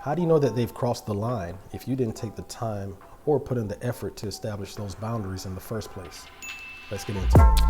How do you know that they've crossed the line if you didn't take the time or put in the effort to establish those boundaries in the first place? Let's get into it.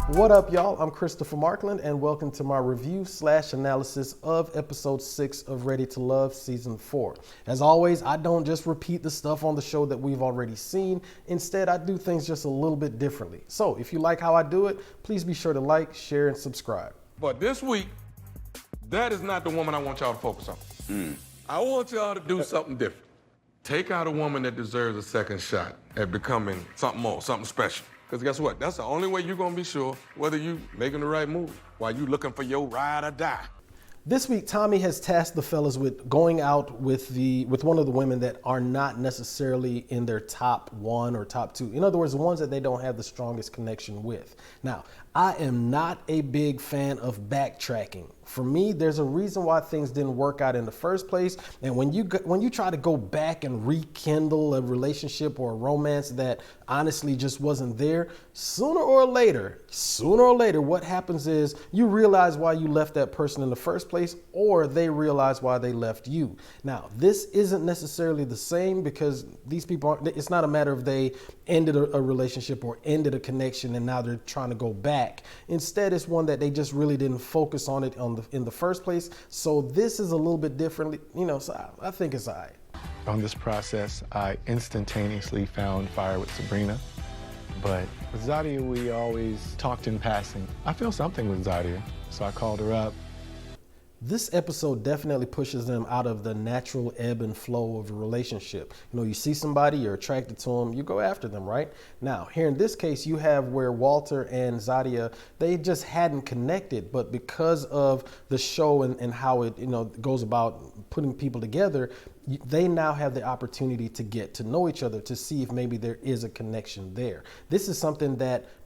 What up, y'all? I'm Christopher Markland, and welcome to my review/analysis of episode 6 of Ready to Love season 4. As always, I don't just repeat the stuff on the show that we've already seen. Instead, I do things just a little bit differently. So if you like how I do it, please be sure to like, share, and subscribe. But this week, that is not the woman I want y'all to focus on. I want y'all to do something different. Take out a woman that deserves a second shot at becoming something more, something special. Because guess what? That's the only way you're going to be sure whether you making the right move while you looking for your ride or die. This week, Tommy has tasked the fellas with going out with one of the women that are not necessarily in their top one or top two. In other words, the ones that they don't have the strongest connection with. Now, I am not a big fan of backtracking. For me, there's a reason why things didn't work out in the first place. And when you try to go back and rekindle a relationship or a romance that honestly just wasn't there, sooner or later, what happens is you realize why you left that person in the first place, or they realize why they left you. Now, this isn't necessarily the same because these people it's not a matter of they ended a relationship or ended a connection and now they're trying to go back. Instead, it's one that they just really didn't focus on it in the first place. So this is a little bit differently, so I think it's all right. On this process, I instantaneously found fire with Sabrina, but with Zadia, we always talked in passing. I feel something with Zadia, so I called her up. This episode definitely pushes them out of the natural ebb and flow of a relationship. You see somebody, you're attracted to them, you go after them, right? Now, here in this case, you have where Walter and Zadia, they just hadn't connected, but because of the show and how it, goes about putting people together, they now have the opportunity to get to know each other, to see if maybe there is a connection there. This is something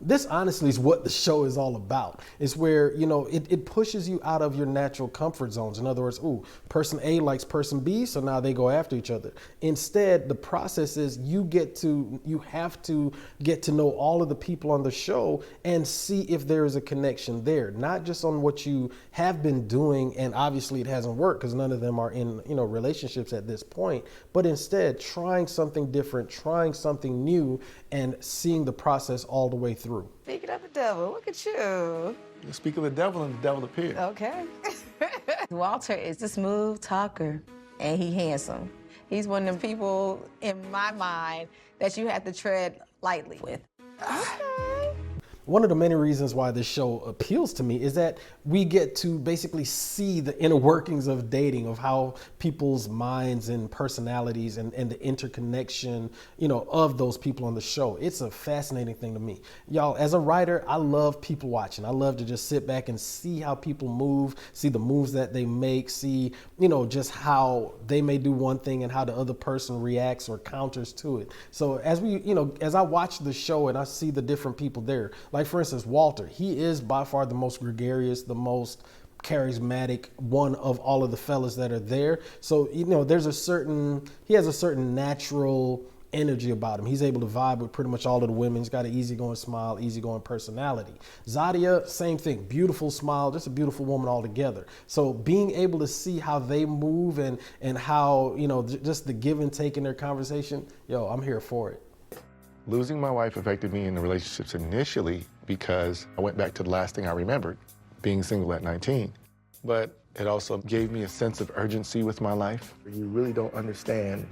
this honestly is what the show is all about. It's where, it pushes you out of your natural comfort zones. In other words, person A likes person B, so now they go after each other. Instead, the process is you have to get to know all of the people on the show and see if there is a connection there, not just on what you have been doing, and obviously it hasn't worked because none of them are in, relationships at this point, but instead trying something different, trying something new, and seeing the process all the way through. Speaking of the devil, look at you. Speak of the devil and the devil appeared. Okay. Walter is a smooth talker, and he handsome. He's one of them people, in my mind, that you have to tread lightly with. Okay. One of the many reasons why this show appeals to me is that we get to basically see the inner workings of dating, of how people's minds and personalities and the interconnection, of those people on the show. It's a fascinating thing to me. Y'all, as a writer, I love people watching. I love to just sit back and see how people move, see the moves that they make, see, just how they may do one thing and how the other person reacts or counters to it. So as I watch the show and I see the different people there, like for instance, Walter, he is by far the most gregarious, the most charismatic one of all of the fellas that are there. So, he has a certain natural energy about him. He's able to vibe with pretty much all of the women. He's got an easygoing smile, easygoing personality. Zadia, same thing, beautiful smile, just a beautiful woman altogether. So being able to see how they move and how, just the give and take in their conversation, I'm here for it. Losing my wife affected me in the relationships initially because I went back to the last thing I remembered, being single at 19. But it also gave me a sense of urgency with my life. You really don't understand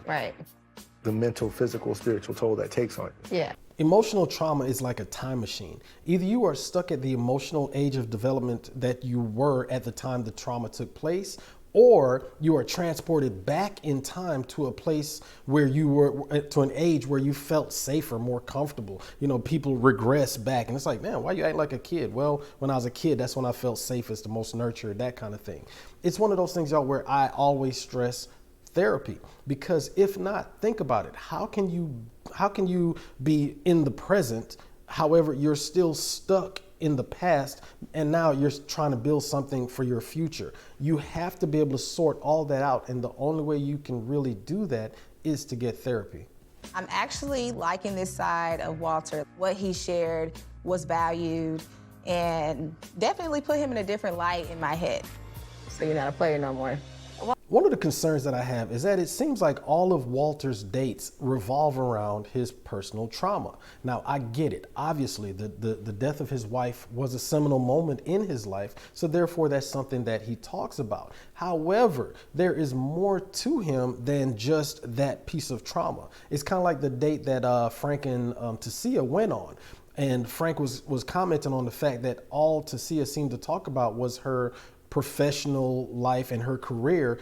the mental, physical, spiritual toll that takes on you. Yeah. Emotional trauma is like a time machine. Either you are stuck at the emotional age of development that you were at the time the trauma took place, or you are transported back in time to a place where you were, to an age where you felt safer, more comfortable. People regress back and it's like, man, why you act like a kid? Well, when I was a kid, that's when I felt safest, the most nurtured, that kind of thing. It's one of those things, y'all, where I always stress therapy, because if not, think about it. How can you be in the present, however, you're still stuck in the past, and now you're trying to build something for your future? You have to be able to sort all that out, and the only way you can really do that is to get therapy. I'm actually liking this side of Walter. What he shared was valued, and definitely put him in a different light in my head. So you're not a player no more. One of the concerns that I have is that it seems like all of Walter's dates revolve around his personal trauma. Now, I get it. Obviously, the death of his wife was a seminal moment in his life, so therefore that's something that he talks about. However, there is more to him than just that piece of trauma. It's kind of like the date that Frank and Tasia went on. And Frank was commenting on the fact that all Tasia seemed to talk about was her professional life and her career.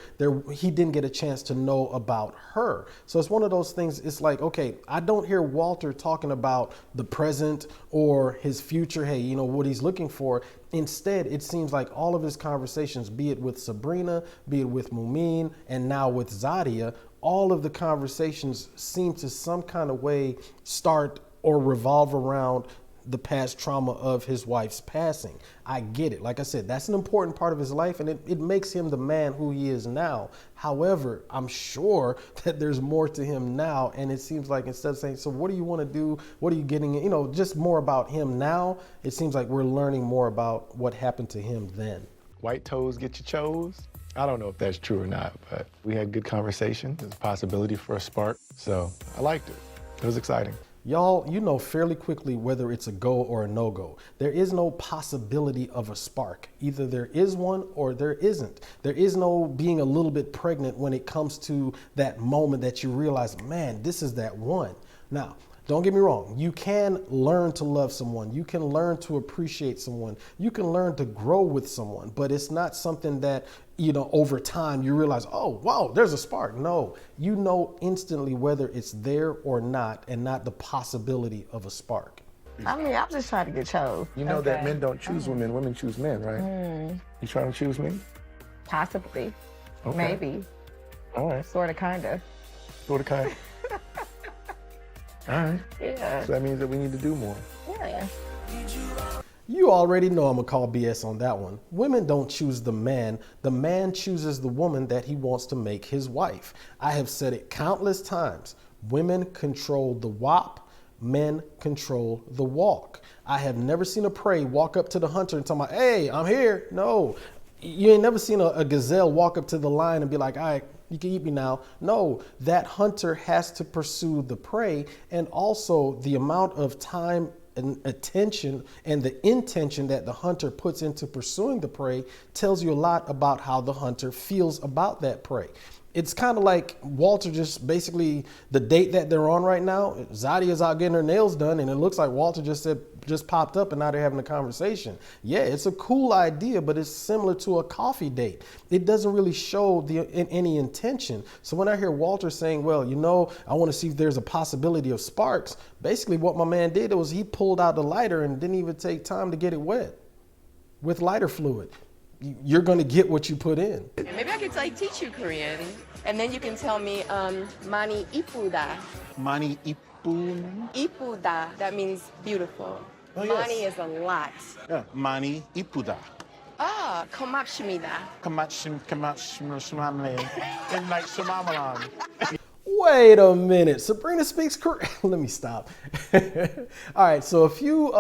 He didn't get a chance to know about her. So it's one of those things. It's like, okay, I don't hear Walter talking about the present or his future. Hey, you know, what he's looking for. Instead, it seems like all of his conversations, be it with Sabrina, be it with Mumin, and now with Zadia, all of the conversations seem to some kind of way start or revolve around the past trauma of his wife's passing. I get it. Like I said, that's an important part of his life, and it makes him the man who he is now. However, I'm sure that there's more to him now, and it seems like instead of saying, so what do you want to do? What are you getting? You know, just more about him now. It seems like we're learning more about what happened to him then. White toes get you chose. I don't know if that's true or not, but we had good conversation. There's a possibility for a spark, so I liked it. It was exciting. Y'all, you know fairly quickly whether it's a go or a no-go. There is no possibility of a spark. Either there is one or there isn't. There is no being a little bit pregnant when it comes to that moment that you realize, man, this is that one. Now, don't get me wrong. You can learn to love someone. You can learn to appreciate someone. You can learn to grow with someone, but it's not something that, you know, over time you realize, oh, wow, there's a spark. No, you know instantly whether it's there or not, and not the possibility of a spark. I mean, I'm just trying to get chose. You know that men don't choose women, women choose men, right? You trying to choose me? Possibly. Okay. Maybe. All right. Sort of, kind of. Sort of kind. All right. Yeah. So that means that we need to do more. Yeah. You already know I'm gonna call BS on that one. Women don't choose the man chooses the woman that he wants to make his wife. I have said it countless times. Women control the wop, men control the walk. I have never seen a prey walk up to the hunter and tell him, hey, I'm here. No, you ain't never seen a gazelle walk up to the lion and be like, all right, you can eat me now. No, that hunter has to pursue the prey, and also the amount of time and attention and the intention that the hunter puts into pursuing the prey tells you a lot about how the hunter feels about that prey. It's kind of like Walter just basically, the date that they're on right now, Zadia's out getting her nails done, and it looks like Walter just popped up and now they're having a conversation. Yeah, it's a cool idea, but it's similar to a coffee date. It doesn't really show any intention. So when I hear Walter saying, well, you know, I want to see if there's a possibility of sparks, basically what my man did was he pulled out the lighter and didn't even take time to get it wet with lighter fluid. You're going to get what you put in. Maybe I could like teach you Korean, and then you can tell me 많이 이쁘다. 많이 이쁜. 이쁘다, that means beautiful. Oh, yes. 많이 is a lot. Yeah, 많이 이쁘다. Ah, 고맙습니다. Kamashimamle. And like Shamalan. Wait a minute, Sabrina speaks Korean. Let me stop. All right, so a few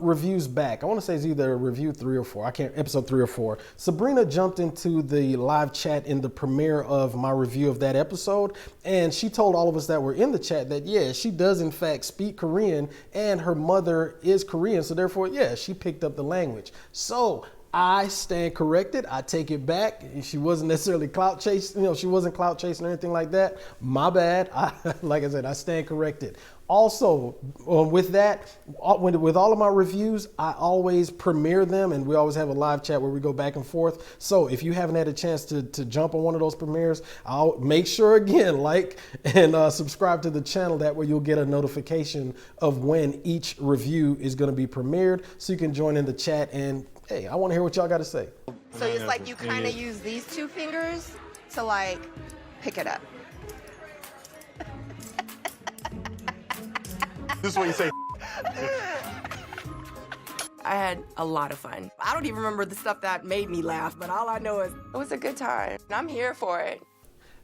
reviews back, I want to say it's either review 3 or 4, episode 3 or 4. Sabrina jumped into the live chat in the premiere of my review of that episode, and she told all of us that were in the chat that, yeah, she does in fact speak Korean, and her mother is Korean, so therefore, yeah, she picked up the language. So I stand corrected. I take it back. She wasn't necessarily clout chasing, she wasn't clout chasing or anything like that. My bad. Like I said, I stand corrected. Also, with that, with all of my reviews, I always premiere them, and we always have a live chat where we go back and forth. So if you haven't had a chance to jump on one of those premieres, I'll make sure again, like and subscribe to the channel. That way you'll get a notification of when each review is going to be premiered, so you can join in the chat and, hey, I want to hear what y'all got to say. So it's like you kind of use these 2 fingers to like pick it up. This is what you say. I had a lot of fun. I don't even remember the stuff that made me laugh, but all I know is it was a good time. I'm here for it.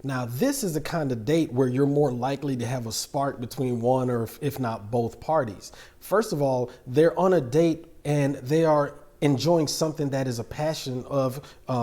Now, this is the kind of date where you're more likely to have a spark between one or if not both parties. First of all, they're on a date and they are enjoying something that is a passion of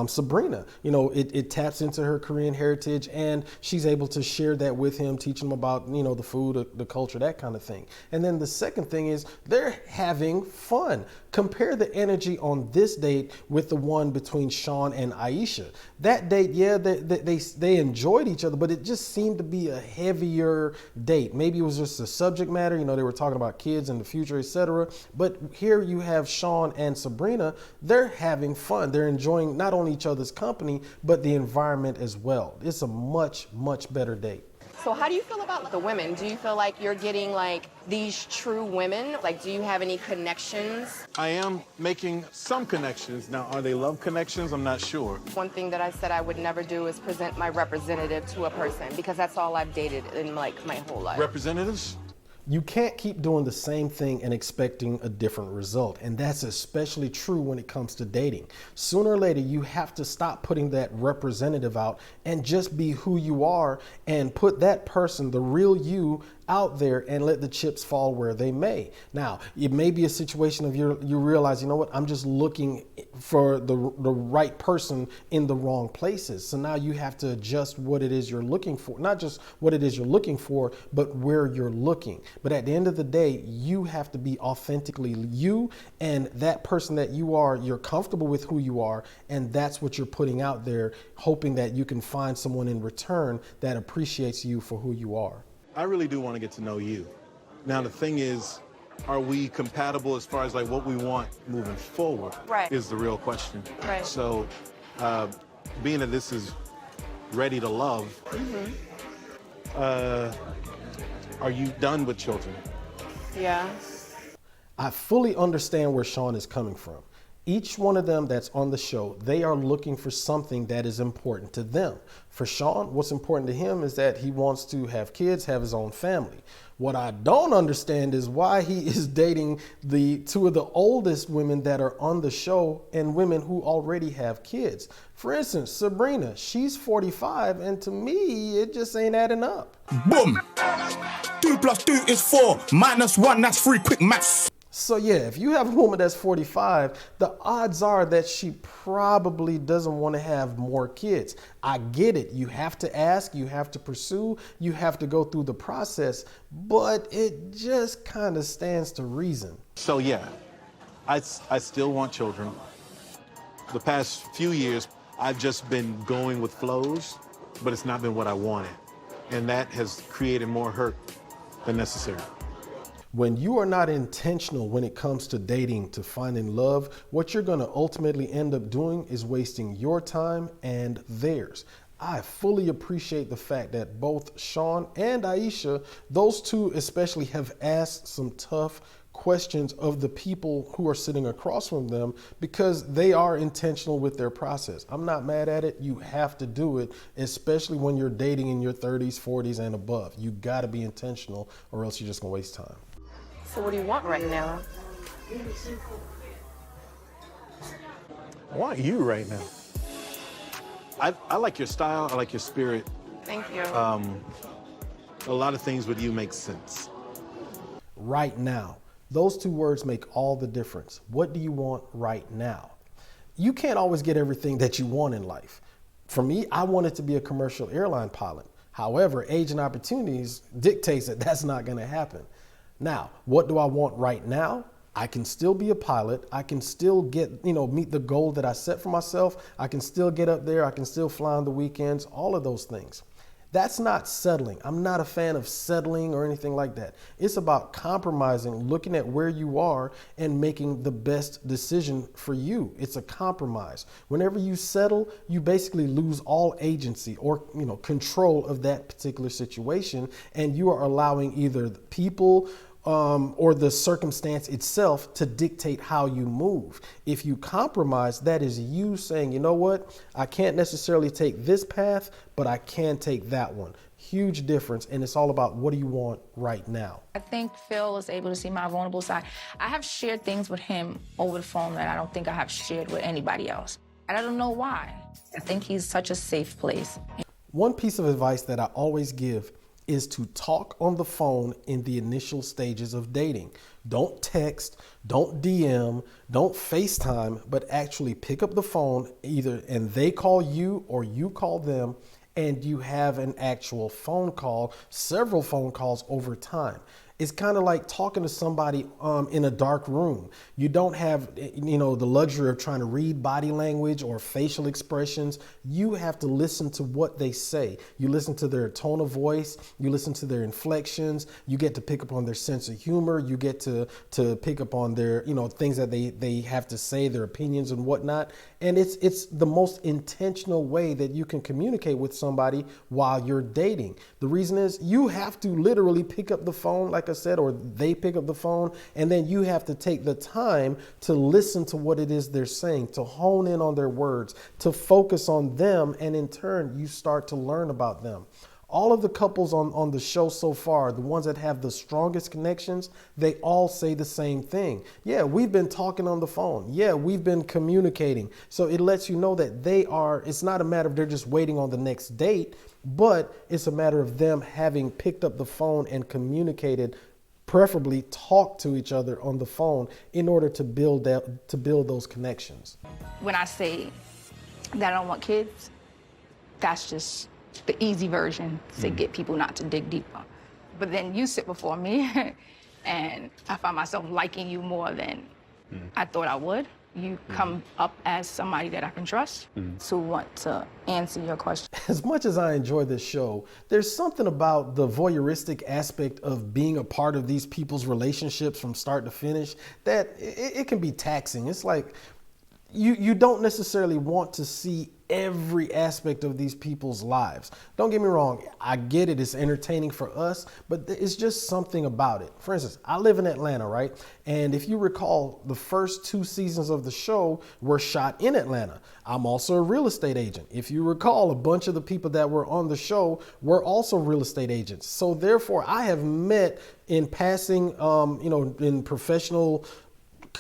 Sabrina. You know, it taps into her Korean heritage, and she's able to share that with him, teach him about, you know, the food, the culture, that kind of thing. And then the second thing is they're having fun. Compare the energy on this date with the one between Sean and Aisha. That date, yeah, they enjoyed each other, but it just seemed to be a heavier date. Maybe it was just the subject matter, you know, they were talking about kids and the future, etc. But here you have Sean and Sabrina, they're having fun. They're enjoying not only each other's company, but the environment as well. It's a much, much better date. So how do you feel about the women? Do you feel like you're getting like these true women? Like, do you have any connections? I am making some connections. Now, are they love connections? I'm not sure. One thing that I said I would never do is present my representative to a person, because that's all I've dated in like my whole life. Representatives? You can't keep doing the same thing and expecting a different result. And that's especially true when it comes to dating. Sooner or later, you have to stop putting that representative out and just be who you are and put that person, the real you, out there and let the chips fall where they may. Now, it may be a situation of you realize, you know what, I'm just looking for the right person in the wrong places. So now you have to adjust what it is you're looking for, not just what it is you're looking for, but where you're looking. But at the end of the day, you have to be authentically you, and that person that you are, you're comfortable with who you are, and that's what you're putting out there, hoping that you can find someone in return that appreciates you for who you are. I really do want to get to know you. Now, the thing is, are we compatible as far as like what we want moving forward? Right. Is the real question. Right. So, being that this is ready to love, are you done with children? Yeah. I fully understand where Sean is coming from. Each one of them that's on the show, they are looking for something that is important to them. For Sean, what's important to him is that he wants to have kids, have his own family. What I don't understand is why he is dating the two of the oldest women that are on the show and women who already have kids. For instance, Sabrina, she's 45, and to me, it just ain't adding up. Boom! 2 + 2 is 4, -1, that's 3, quick maths. So yeah, if you have a woman that's 45, the odds are that she probably doesn't want to have more kids. I get it. You have to ask, you have to pursue, you have to go through the process, but it just kind of stands to reason. So yeah, I still want children. The past few years, I've just been going with flows, but it's not been what I wanted. And that has created more hurt than necessary. When you are not intentional when it comes to dating, to finding love, what you're going to ultimately end up doing is wasting your time and theirs. I fully appreciate the fact that both Sean and Aisha, those two especially, have asked some tough questions of the people who are sitting across from them, because they are intentional with their process. I'm not mad at it. You have to do it, especially when you're dating in your 30s, 40s, and above. You got to be intentional, or else you're just going to waste time. So what do you want right now? I want you right now. I like your style, I like your spirit. Thank you. A lot of things with you make sense. Right now. Those two words make all the difference. What do you want right now? You can't always get everything that you want in life. For me, I wanted to be a commercial airline pilot. However, age and opportunities dictates that that's not going to happen. Now, what do I want right now? I can still be a pilot. I can still meet the goal that I set for myself. I can still get up there. I can still fly on the weekends, all of those things. That's not settling. I'm not a fan of settling or anything like that. It's about compromising, looking at where you are and making the best decision for you. It's a compromise. Whenever you settle, you basically lose all agency or control of that particular situation, and you are allowing either the people or the circumstance itself to dictate how you move. If you compromise, that is you saying, you know what, I can't necessarily take this path, but I can take that one. Huge difference, and it's all about what do you want right now. I think Phil is able to see my vulnerable side. I have shared things with him over the phone that I don't think I have shared with anybody else. And I don't know why. I think he's such a safe place. One piece of advice that I always give is to talk on the phone in the initial stages of dating. Don't text, don't DM, don't FaceTime, but actually pick up the phone either and they call you or you call them and you have an actual phone call, several phone calls over time. It's kind of like talking to somebody in a dark room. You don't have, the luxury of trying to read body language or facial expressions. You have to listen to what they say. You listen to their tone of voice. You listen to their inflections. You get to pick up on their sense of humor. You get to pick up on their, things that they have to say, their opinions and whatnot. And it's the most intentional way that you can communicate with somebody while you're dating. The reason is you have to literally pick up the phone, like I said, or they pick up the phone, and then you have to take the time to listen to what it is they're saying, to hone in on their words, to focus on them, and in turn, you start to learn about them. All of the couples on the show so far, the ones that have the strongest connections, they all say the same thing. Yeah, we've been talking on the phone. Yeah, we've been communicating. So it lets you know that it's not a matter of they're just waiting on the next date, but it's a matter of them having picked up the phone and communicated, preferably talk to each other on the phone in order to build those connections. When I say that I don't want kids, that's just the easy version to get people not to dig deeper. But then you sit before me and I find myself liking you more than I thought I would. You come up as somebody that I can trust to want to answer your question. As much as I enjoy this show, there's something about the voyeuristic aspect of being a part of these people's relationships from start to finish that it can be taxing. It's like you don't necessarily want to see every aspect of these people's lives. Don't get me wrong, I get it, it's entertaining for us, but it's just something about it. For instance, I live in Atlanta, right? And if you recall, the first 2 seasons of the show were shot in Atlanta. I'm also a real estate agent. If you recall, a bunch of the people that were on the show were also real estate agents. So therefore, I have met in passing, in professional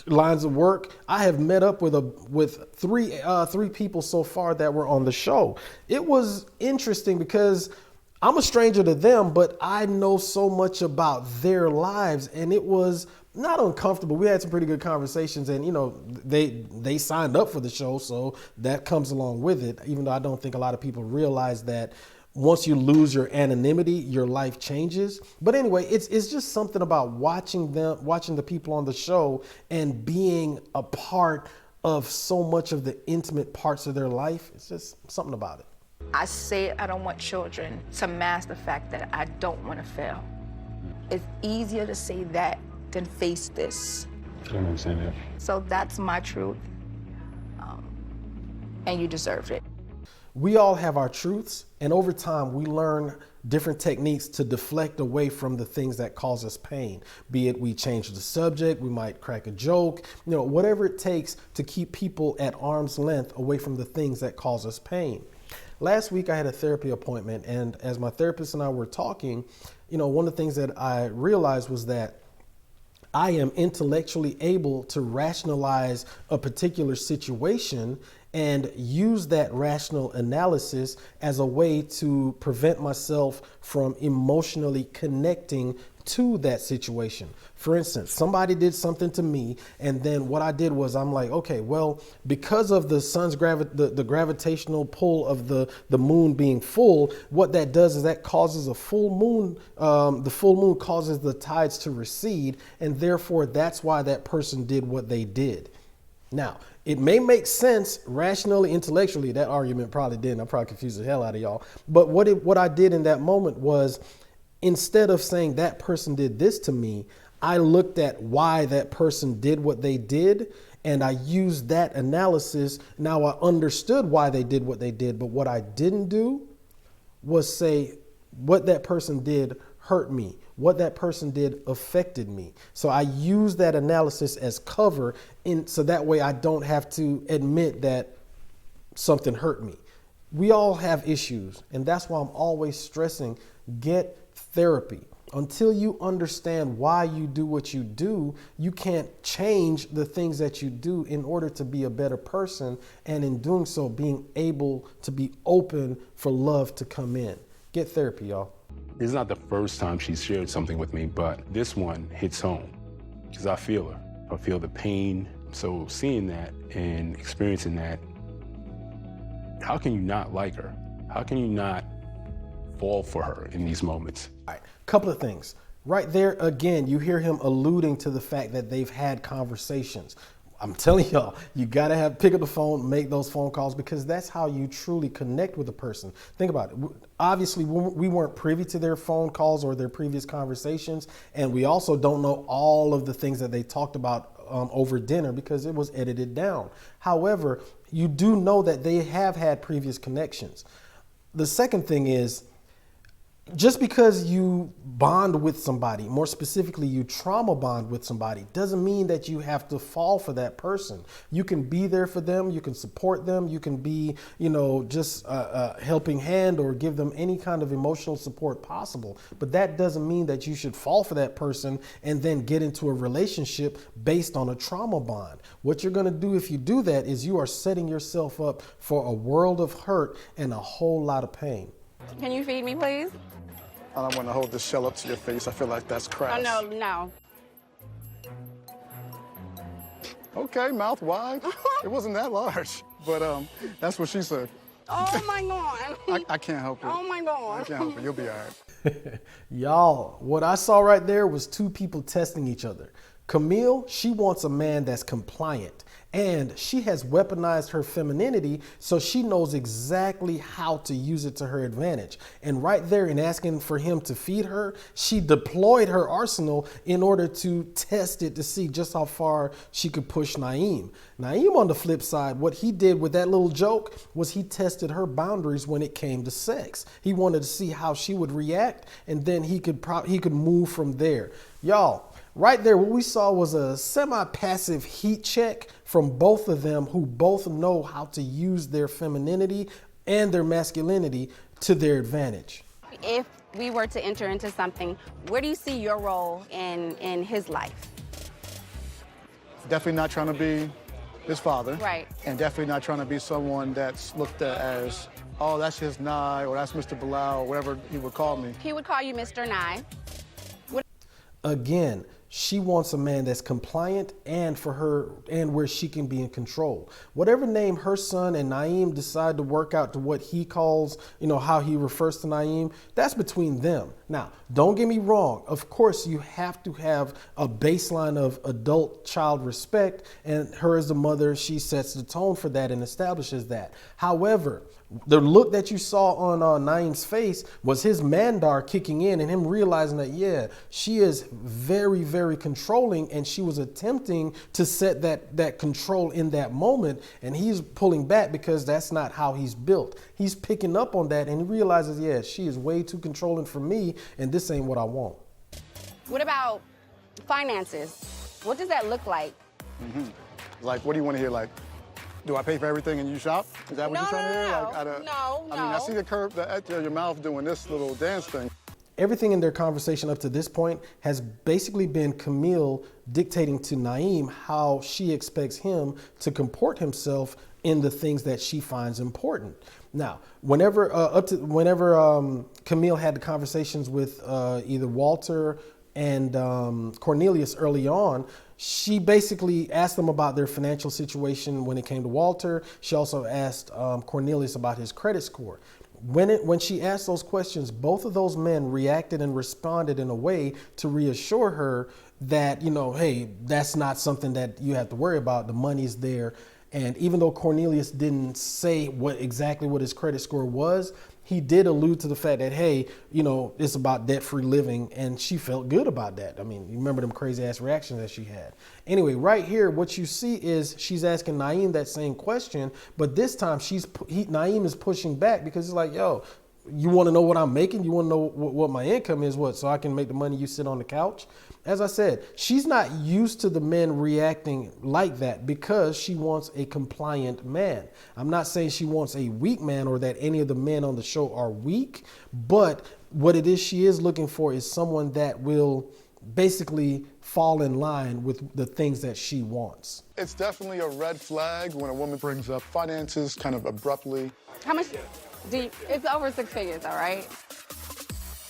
lines of work, I have met up with three people so far that were on the show. It was interesting because I'm a stranger to them, but I know so much about their lives, and it was not uncomfortable. We had some pretty good conversations, and they signed up for the show, so that comes along with it. Even though I don't think a lot of people realize that once you lose your anonymity, your life changes. But anyway, it's just something about watching the people on the show and being a part of so much of the intimate parts of their life. It's just something about it. I say I don't want children to mask the fact that I don't want to fail. It's easier to say that than face this. I don't understand that. So that's my truth, and you deserved it. We all have our truths, and over time we learn different techniques to deflect away from the things that cause us pain. Be it we change the subject, we might crack a joke, whatever it takes to keep people at arm's length away from the things that cause us pain. Last week I had a therapy appointment, and as my therapist and I were talking, one of the things that I realized was that I am intellectually able to rationalize a particular situation and use that rational analysis as a way to prevent myself from emotionally connecting to that situation. For instance, somebody did something to me, and then what I did was I'm like, okay, well, because of the sun's the gravitational pull of the moon being full, what that does is that causes a full moon. The full moon causes the tides to recede, and therefore that's why that person did what they did. Now, it may make sense rationally, intellectually. That argument probably didn't. I probably confused the hell out of y'all. But what I did in that moment was, instead of saying that person did this to me, I looked at why that person did what they did, and I used that analysis. Now I understood why they did what they did, but what I didn't do was say what that person did hurt me. What that person did affected me. So I use that analysis as cover so that way I don't have to admit that something hurt me. We all have issues, and that's why I'm always stressing, get therapy. Until you understand why you do what you do, you can't change the things that you do in order to be a better person. And in doing so, being able to be open for love to come in. Get therapy, y'all. This is not the first time she's shared something with me, but this one hits home because I feel her. I feel the pain. So seeing that and experiencing that, how can you not like her? How can you not fall for her in these moments? All right, couple of things. Right there, again, you hear him alluding to the fact that they've had conversations. I'm telling y'all, you gotta pick up the phone, make those phone calls, because that's how you truly connect with a person. Think about it. Obviously, we weren't privy to their phone calls or their previous conversations, and we also don't know all of the things that they talked about over dinner because it was edited down. However, you do know that they have had previous connections. The second thing is, just because you bond with somebody, more specifically, you trauma bond with somebody, doesn't mean that you have to fall for that person. You can be there for them. You can support them. You can be, just a helping hand or give them any kind of emotional support possible. But that doesn't mean that you should fall for that person and then get into a relationship based on a trauma bond. What you're going to do if you do that is you are setting yourself up for a world of hurt and a whole lot of pain. Can you feed me, please? I don't want to hold this shell up to your face. I feel like that's crass. Oh, no. Okay, mouth wide. It wasn't that large, but that's what she said. Oh, my God. I can't help it. Oh, my God. I can't help it. You'll be all right. Y'all, what I saw right there was two people testing each other. Camille, she wants a man that's compliant, and she has weaponized her femininity, so she knows exactly how to use it to her advantage. And right there, in asking for him to feed her, she deployed her arsenal in order to test it to see just how far she could push Naeem. Naeem, on the flip side, what he did with that little joke was he tested her boundaries when it came to sex. He wanted to see how she would react, and then he could move from there. Y'all, right there, what we saw was a semi-passive heat check from both of them, who both know how to use their femininity and their masculinity to their advantage. If we were to enter into something, where do you see your role in his life? Definitely not trying to be his father. Right. And definitely not trying to be someone that's looked at as, oh, that's his Nye, or that's Mr. Bilal, or whatever he would call me. He would call you Mr. Nye. Again, she wants a man that's compliant and where she can be in control. Whatever name her son and Naeem decide to work out to what he calls, how he refers to Naeem, that's between them. Now, don't get me wrong. Of course, you have to have a baseline of adult-child respect, and her as the mother, she sets the tone for that and establishes that. However, the look that you saw on Naeem's face was his mandar kicking in and him realizing that, yeah, she is very, very controlling, and she was attempting to set that control in that moment, and he's pulling back because that's not how he's built. He's picking up on that, and he realizes, yeah, she is way too controlling for me, and this ain't what I want. What about finances? What does that look like? Like, what do you want to hear? Like, do I pay for everything and you shop? Is that what you're trying to hear? No. I mean, I see the curve, your mouth doing this little dance thing. Everything in their conversation up to this point has basically been Camille dictating to Naeem how she expects him to comport himself in the things that she finds important. Now, whenever Camille had the conversations with either Walter and Cornelius early on, she basically asked them about their financial situation when it came to Walter. She also asked Cornelius about his credit score. When she asked those questions, both of those men reacted and responded in a way to reassure her that, hey, that's not something that you have to worry about. The money's there. And even though Cornelius didn't say exactly what his credit score was, he did allude to the fact that, hey, it's about debt-free living, and she felt good about that. I mean, you remember them crazy-ass reactions that she had. Anyway, right here, what you see is she's asking Naeem that same question, but this time Naeem is pushing back because it's like, yo, you want to know what I'm making? You want to know what my income is, so I can make the money you sit on the couch? As I said, she's not used to the men reacting like that because she wants a compliant man. I'm not saying she wants a weak man or that any of the men on the show are weak, but what it is she is looking for is someone that will basically fall in line with the things that she wants. It's definitely a red flag when a woman brings up finances kind of abruptly. How much do you, it's over 6 figures, all right?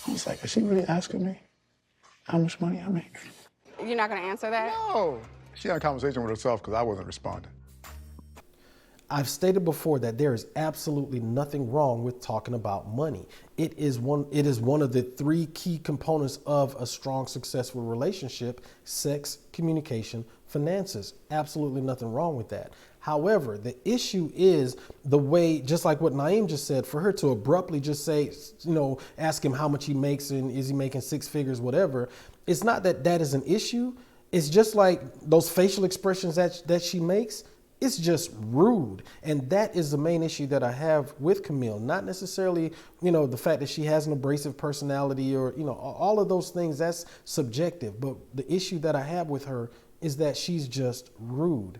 I was like, is she really asking me how much money I make? You're not gonna answer that? No. She had a conversation with herself because I wasn't responding. I've stated before that there is absolutely nothing wrong with talking about money. It is one of the 3 key components of a strong, successful relationship: sex, communication, finances. Absolutely nothing wrong with that. However, the issue is the way, just like what Naeem just said, for her to abruptly just say, ask him how much he makes and is he making 6 figures, whatever. It's not that that is an issue. It's just like those facial expressions that she makes. It's just rude. And that is the main issue that I have with Camille. Not necessarily, the fact that she has an abrasive personality or, all of those things, that's subjective. But the issue that I have with her is that she's just rude.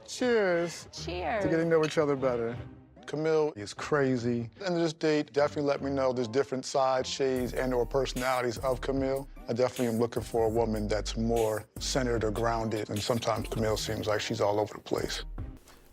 Cheers. Cheers. To getting to know each other better. Camille is crazy. And this date definitely let me know there's different sides, shades, and/or personalities of Camille. I definitely am looking for a woman that's more centered or grounded, and sometimes Camille seems like she's all over the place.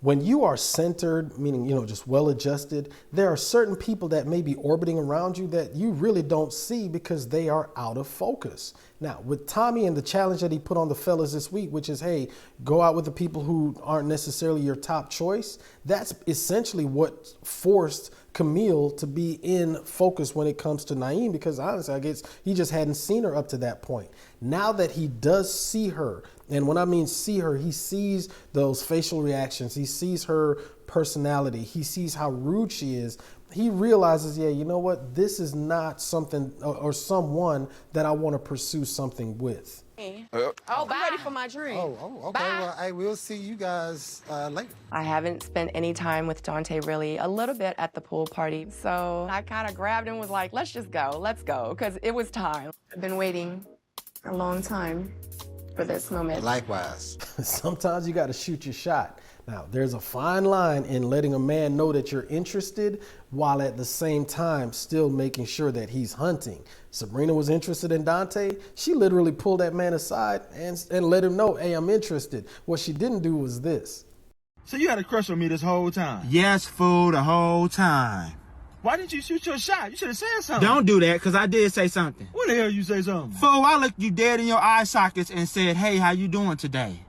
When you are centered, meaning, just well-adjusted, there are certain people that may be orbiting around you that you really don't see because they are out of focus. Now, with Tommy and the challenge that he put on the fellas this week, which is, hey, go out with the people who aren't necessarily your top choice, that's essentially what forced Camille to be in focus when it comes to Naeem, because honestly, I guess he just hadn't seen her up to that point. Now that he does see her, and when I mean see her, he sees those facial reactions, he sees her personality, he sees how rude she is, he realizes, yeah, you know what, this is not something or someone that I want to pursue something with. I'm ready for my drink. Oh, okay. Bye. Well, I will see you guys later. I haven't spent any time with Dante really, a little bit at the pool party. So I kind of grabbed him and was like, let's go, because it was time. I've been waiting a long time for this moment. Likewise. Sometimes you got to shoot your shot. Now, there's a fine line in letting a man know that you're interested while at the same time still making sure that he's hunting. Sabrina was interested in Dante. She literally pulled that man aside and let him know, hey, I'm interested. What she didn't do was this. So you had a crush on me this whole time? Yes, fool, the whole time. Why didn't you shoot your shot? You should have said something. Don't do that, because I did say something. When the hell you say something? Fool, I looked you dead in your eye sockets and said, hey, how you doing today?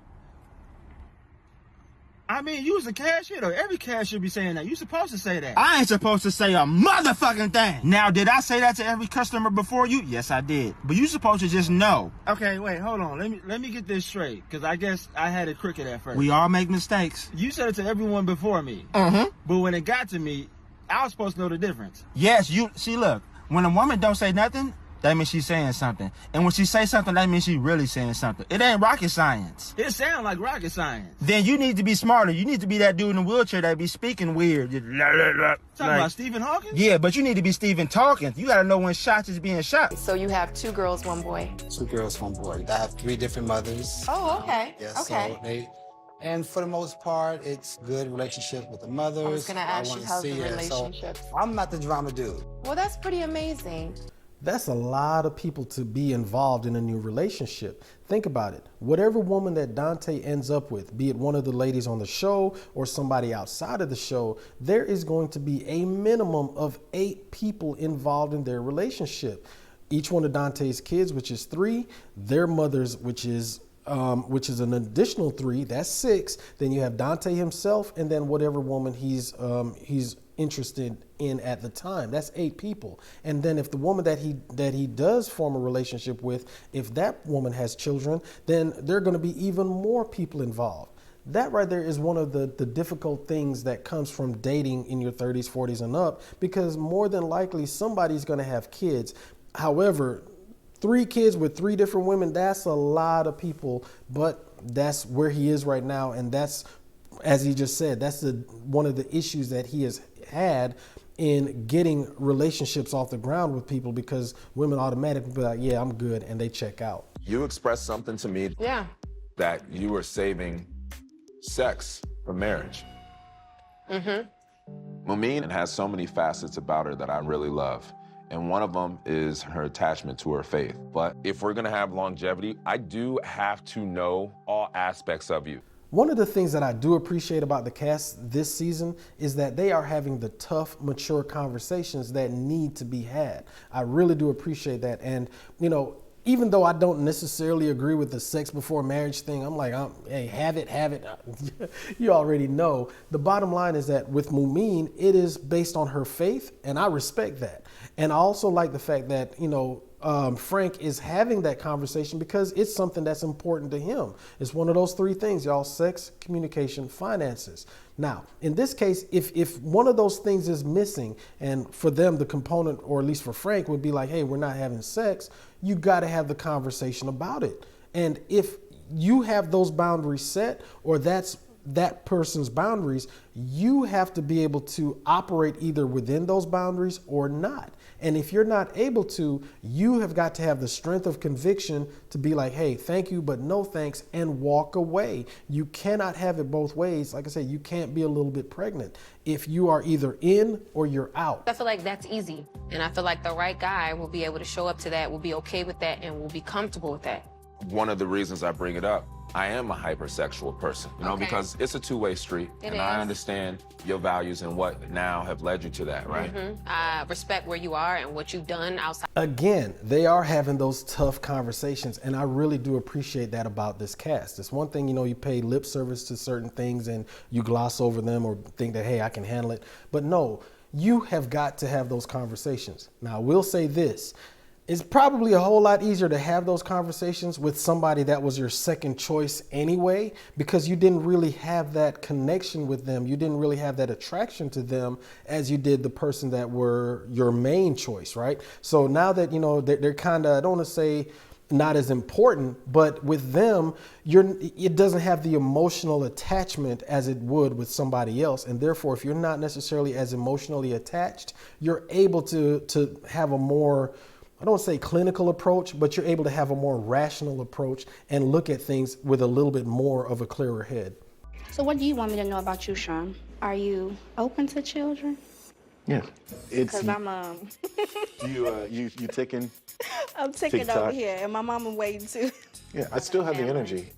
I mean, you was a cashier, though. Every cashier be saying that. You supposed to say that. I ain't supposed to say a motherfucking thing. Now, did I say that to every customer before you? Yes, I did. But you supposed to just know. Okay, wait, hold on. Let me get this straight, because I guess I had it crooked at first. We all make mistakes. You said it to everyone before me. Mm-hmm. But when it got to me, I was supposed to know the difference. Yes, see, look, when a woman don't say nothing, that means she's saying something. And when she say something, that means she really saying something. It ain't rocket science. It sounds like rocket science. Then you need to be smarter. You need to be that dude in the wheelchair that be speaking weird. Talking about Stephen Hawking? Yeah, but you need to be Stephen talking. You got to know when shots is being shot. So you have 2 girls, 1 boy. 2 girls, 1 boy. I have 3 different mothers. Oh, okay. Yes, Okay. So and for the most part, it's good relationship with the mothers. I was gonna ask you wanna how's the see it. relationship. So I'm not the drama dude. Well, that's pretty amazing. That's a lot of people to be involved in a new relationship. Think about it. Whatever woman that Dante ends up with, be it one of the ladies on the show or somebody outside of the show, there is going to be a minimum of 8 people involved in their relationship. Each one of Dante's kids, which is 3, their mothers, which is an additional 3, that's 6. Then you have Dante himself, and then whatever woman he's interested in at the time. That's 8 people. And then if the woman that he does form a relationship with, if that woman has children, then there are going to be even more people involved. That right there is one of the difficult things that comes from dating in your 30s, 40s and up, because more than likely somebody's going to have kids. However, 3 kids with 3 different women, that's a lot of people, but that's where he is right now. And that's, as he just said, that's one of the issues that he has had in getting relationships off the ground with people, because women automatically be like, yeah, I'm good, and they check out. You expressed something to me that you were saving sex for marriage. Mm-hmm. Mumin has so many facets about her that I really love. And one of them is her attachment to her faith. But if we're gonna have longevity, I do have to know all aspects of you. One of the things that I do appreciate about the cast this season is that they are having the tough, mature conversations that need to be had. I really do appreciate that. And, you know, even though I don't necessarily agree with the sex before marriage thing, I'm like, hey, have it. You already know. The bottom line is that with Mumin, it is based on her faith, and I respect that. And I also like the fact that, you know, Frank is having that conversation because it's something that's important to him. It's one of those three things, y'all: sex, communication, finances. Now, in this case, if one of those things is missing, and for them, the component, or at least for Frank, would be like, hey, we're not having sex, you got to have the conversation about it. And if you have those boundaries set, or that's that person's boundaries, you have to be able to operate either within those boundaries or not. And if you're not able to, you have got to have the strength of conviction to be like, hey, thank you, but no thanks, and walk away. You cannot have it both ways. Like I said, you can't be a little bit pregnant. If you are either in or you're out. I feel like that's easy. And I feel like the right guy will be able to show up to that, will be okay with that, and will be comfortable with that. One of the reasons I bring it up, I am a hypersexual person, you know, because it's a two-way street. And I understand your values and what now have led you to that, right? I respect where you are and what you've done outside. Again, they are having those tough conversations, and I really do appreciate that about this cast. It's one thing, you know, you pay lip service to certain things and you gloss over them or think that, hey, I can handle it. But no, you have got to have those conversations. Now, I will say this. It's probably a whole lot easier to have those conversations with somebody that was your second choice anyway, because you didn't really have that connection with them. You didn't really have that attraction to them as you did the person that were your main choice, right? So now that, you know, they're kind of, I don't want to say not as important, but with them, it doesn't have the emotional attachment as it would with somebody else. And therefore, if you're not necessarily as emotionally attached, you're able to have a more, I don't want to say clinical approach, but you're able to have a more rational approach and look at things with a little bit more of a clearer head. So what do you want me to know about you, Sean? Are you open to children? Yeah. It's, Because I'm you ticking? I'm ticking TikTok. over here, and my mama waiting too. Yeah, I still have the energy.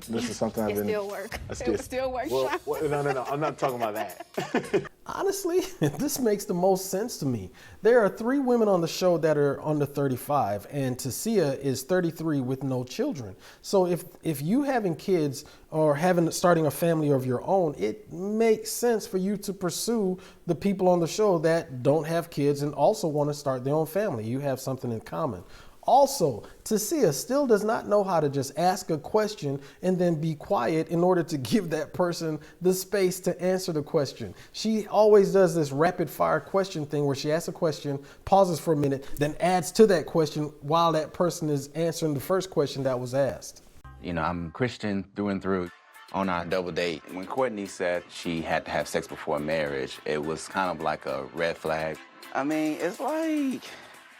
This is something I've It been... still work. It still works, well, Sean. no, I'm not talking about that. Honestly, this makes the most sense to me. There are 3 women on the show that are under 35, and Tasia is 33 with no children. So if you having kids or starting a family of your own, it makes sense for you to pursue the people on the show that don't have kids and also want to start their own family. You have something in common. Also, Tasia still does not know how to just ask a question and then be quiet in order to give that person the space to answer the question. She always does this rapid fire question thing where she asks a question, pauses for a minute, then adds to that question while that person is answering the first question that was asked. You know, I'm Christian through and through. On our double date, when Courtney said she had to have sex before marriage, it was kind of like a red flag. I mean, it's like,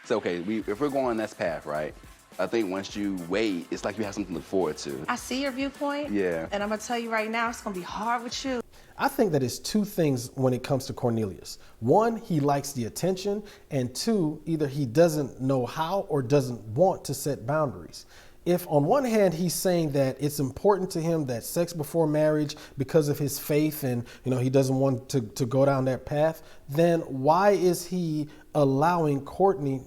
it's okay, if we're going this path, right? I think once you wait, it's like you have something to look forward to. I see your viewpoint. Yeah. And I'm gonna tell you right now, it's gonna be hard with you. I think that it's 2 things when it comes to Cornelius. 1, he likes the attention, and 2, either he doesn't know how or doesn't want to set boundaries. If on one hand he's saying that it's important to him that sex before marriage because of his faith and, you know, he doesn't want to go down that path, then why is he allowing Courtney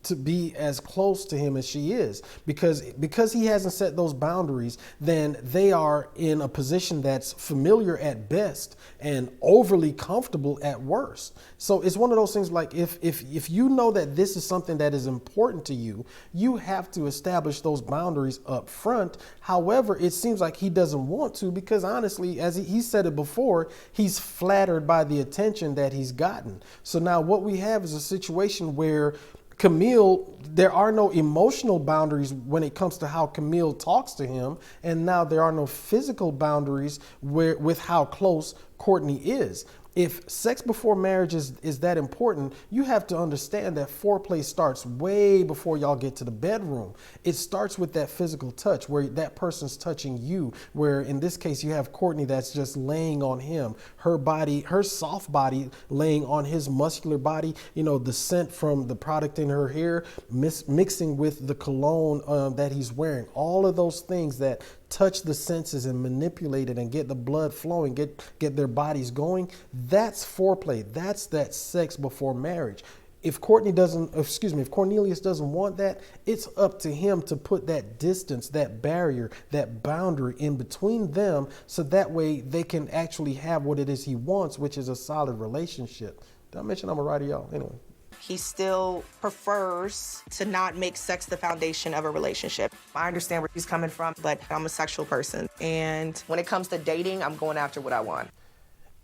to be as close to him as she is? Because he hasn't set those boundaries, then they are in a position that's familiar at best and overly comfortable at worst. So it's one of those things like if you know that this is something that is important to you, you have to establish those boundaries up front. However, it seems like he doesn't want to because honestly, as he said it before, he's flattered by the attention that he's gotten. So now what we have is a situation where Camille, there are no emotional boundaries when it comes to how Camille talks to him, and now there are no physical boundaries with how close Courtney is. If sex before marriage is that important, you have to understand that foreplay starts way before y'all get to the bedroom. It starts with that physical touch where that person's touching you, where in this case you have Courtney that's just laying on him, her body, her soft body laying on his muscular body, you know, the scent from the product in her hair mixing with the cologne that he's wearing. All of those things that touch the senses and manipulate it and get the blood flowing, get their bodies going. That's foreplay. That's that sex before marriage. If if Cornelius doesn't want that, it's up to him to put that distance, that barrier, that boundary in between them so that way they can actually have what it is he wants, which is a solid relationship. Did I mention I'm a writer, y'all? Anyway. He still prefers to not make sex the foundation of a relationship. I understand where he's coming from, but I'm a sexual person. And when it comes to dating, I'm going after what I want.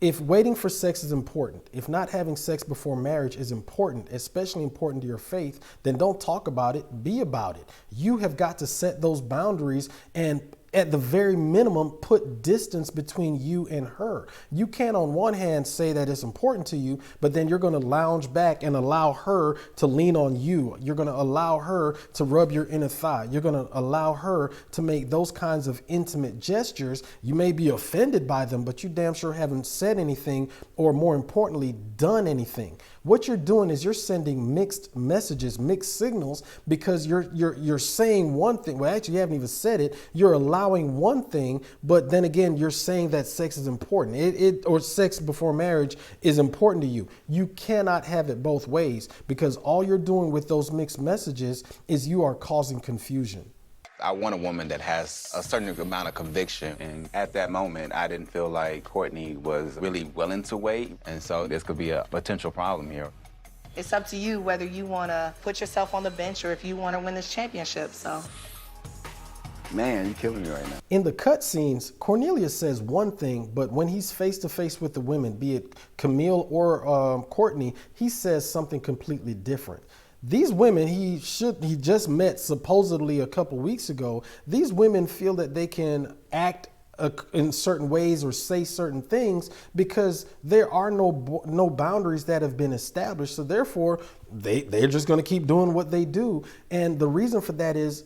If waiting for sex is important, if not having sex before marriage is important, especially important to your faith, then don't talk about it, be about it. You have got to set those boundaries and at the very minimum, put distance between you and her. You can't on one hand say that it's important to you, but then you're going to lounge back and allow her to lean on you. You're going to allow her to rub your inner thigh. You're going to allow her to make those kinds of intimate gestures. You may be offended by them, but you damn sure haven't said anything or more importantly, done anything. What you're doing is you're sending mixed messages, mixed signals, because you're saying one thing. Well, actually, you haven't even said it. You're allowing one thing, but then again, you're saying that sex is important. Or sex before marriage is important to you. You cannot have it both ways because all you're doing with those mixed messages is you are causing confusion. I want a woman that has a certain amount of conviction. And at that moment, I didn't feel like Courtney was really willing to wait. And so this could be a potential problem here. It's up to you whether you want to put yourself on the bench or if you want to win this championship, so. Man, you're killing me right now. In the cut scenes, Cornelius says one thing, but when he's face to face with the women, be it Camille or Courtney, he says something completely different. These women he just met supposedly a couple weeks ago. These women feel that they can act in certain ways or say certain things because there are no boundaries that have been established. So therefore, they're just going to keep doing what they do. And the reason for that is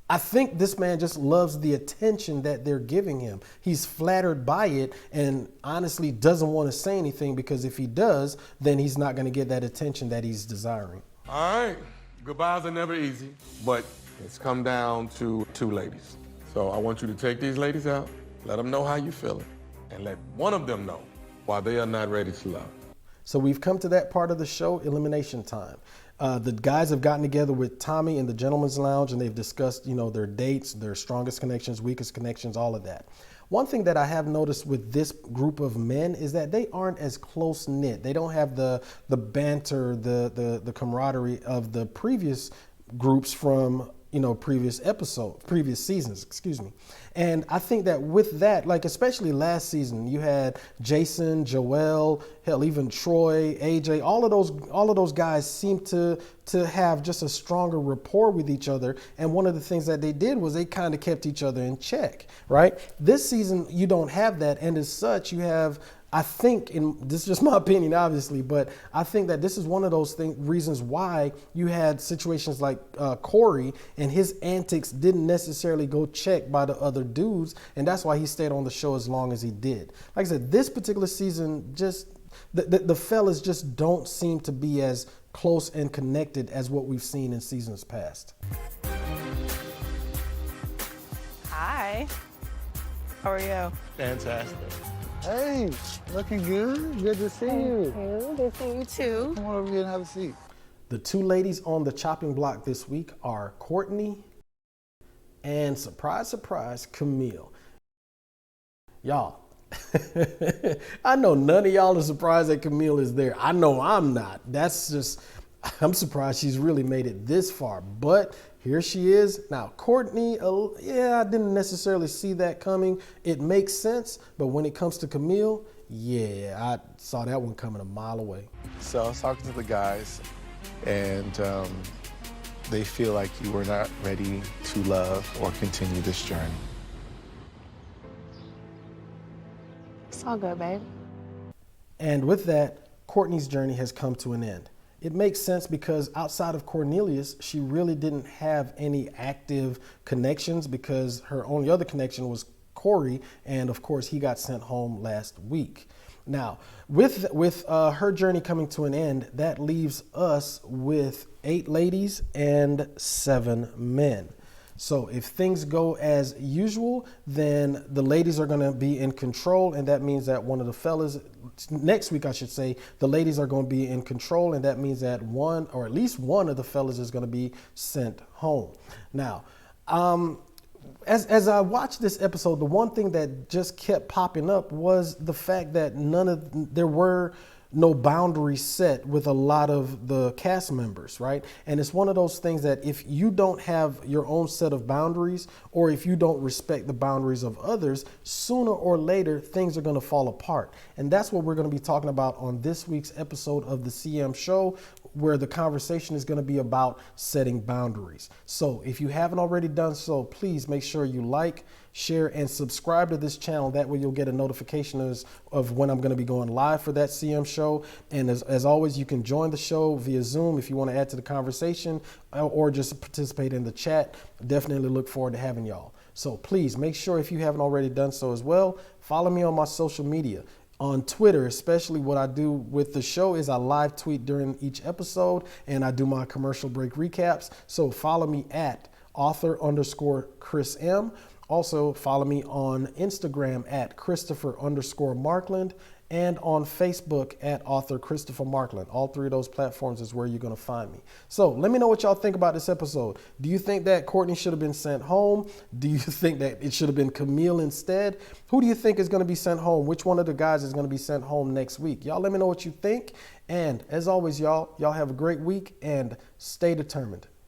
I think this man just loves the attention that they're giving him. He's flattered by it and honestly doesn't want to say anything because if he does, then he's not going to get that attention that he's desiring. All right, goodbyes are never easy, but it's come down to two ladies. So I want you to take these ladies out, let them know how you're feeling, and let one of them know why they are not ready to love. So we've come to that part of the show, elimination time. The guys have gotten together with Tommy in the Gentleman's Lounge and they've discussed, their dates, their strongest connections, weakest connections, all of that. One thing that I have noticed with this group of men is that they aren't as close knit. They don't have the banter, the camaraderie of the previous groups from previous seasons, excuse me. And I think that with that, like especially last season, you had Jason, Joel, hell, even Troy, AJ, all of those guys seemed to have just a stronger rapport with each other. And one of the things that they did was they kind of kept each other in check, right? This season, you don't have that. And as such, you have, I think, and this is just my opinion, obviously, but I think that this is one of those reasons why you had situations like Corey and his antics didn't necessarily go checked by the other dudes, and that's why he stayed on the show as long as he did. Like I said, this particular season, just the fellas just don't seem to be as close and connected as what we've seen in seasons past. Hi. How are you? Fantastic. Hey, looking good. Good to see you. Good to see you too. Come on over here and have a seat. The two ladies on the chopping block this week are Courtney and, surprise, surprise, Camille. Y'all, I know none of y'all are surprised that Camille is there. I know I'm not. I'm surprised she's really made it this far, but here she is. Now, Courtney, I didn't necessarily see that coming. It makes sense, but when it comes to Camille, yeah, I saw that one coming a mile away. So I was talking to the guys, and they feel like you were not ready to love or continue this journey. It's all good, babe. And with that, Courtney's journey has come to an end. It makes sense because outside of Cornelius, she really didn't have any active connections because her only other connection was Corey. And of course, he got sent home last week. Now, with her journey coming to an end, that leaves us with 8 ladies and 7 men. So if things go as usual, then the ladies are going to be in control. And that means that one of the fellas, next week, I should say, the ladies are going to be in control. And that means that one, or at least one of the fellas is going to be sent home. Now, as I watched this episode, the one thing that just kept popping up was the fact that there were no boundaries set with a lot of the cast members, right? And it's one of those things that if you don't have your own set of boundaries, or if you don't respect the boundaries of others, sooner or later, things are going to fall apart. And that's what we're going to be talking about on this week's episode of the CM Show, where the conversation is going to be about setting boundaries. So if you haven't already done so, please make sure you like, share, and subscribe to this channel. That way you'll get a notification of when I'm going to be going live for that CM Show. And as always, you can join the show via Zoom if you want to add to the conversation or just participate in the chat. Definitely look forward to having y'all. So please make sure, if you haven't already done so as well, follow me on my social media. On Twitter, especially, what I do with the show is I live tweet during each episode, and I do my commercial break recaps. So follow me at author_Chris M. Also follow me on Instagram at Christopher_Markland, and on Facebook at author Christopher Markland. All 3 of those platforms is where you're going to find me. So let me know what y'all think about this episode. Do you think that Courtney should have been sent home? Do you think that it should have been Camille instead? Who do you think is going to be sent home? Which one of the guys is going to be sent home next week? Y'all let me know what you think. And as always, y'all have a great week and stay determined.